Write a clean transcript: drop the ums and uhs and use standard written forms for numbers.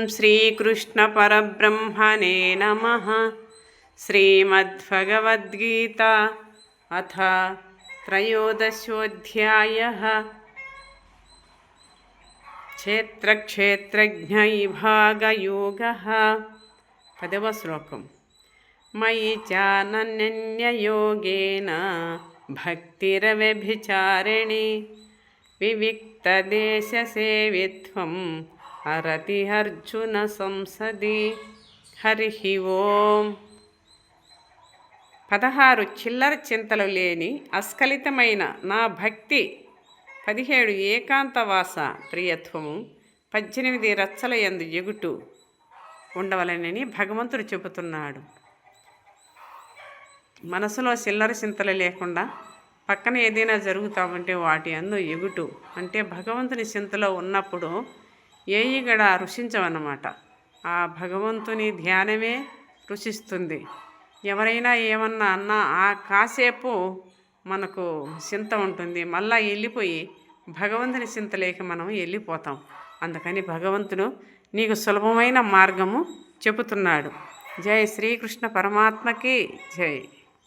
श्रीकृष्णपरब्रह्मणे नमः। श्रीमद्भगवद्गीता अथ त्रयोदशोऽध्यायः। क्षेत्रक्षेत्रज्ञविभागयोगः। 10వ శ్లోకం। मयि चानन्ययोगेन भक्तिरव्यभिचारिणी विविक्तदेशसेवित्वम् अरति अर्जुन संसदि। हरि ओम। 16 చిల్లర చింతలు లేని అస్ఖలితమైన నా భక్తి, 17 ఏకాంతవాస ప్రియత్వము, 18 రచ్చల యందు ఎగుటు ఉండవలనని భగవంతుడు చెబుతున్నాడు. మనసులో చిల్లర చింతలు లేకుండా పక్కన ఏదైనా జరుగుతామంటే వాటి అందు ఎగుటు అంటే భగవంతుని చింతలో ఉన్నప్పుడు ఏయి కూడా రుచించవన్నమాట. ఆ భగవంతుని ధ్యానమే రుచిస్తుంది. ఎవరైనా ఏమన్నా అన్నా ఆ కాసేపు మనకు చింత ఉంటుంది, మళ్ళా వెళ్ళిపోయి భగవంతుని చింతలేక మనం వెళ్ళిపోతాం. అందుకని భగవంతుడు నీకు సులభమైన మార్గము చెబుతున్నాడు. జై శ్రీకృష్ణ పరమాత్మకి జై.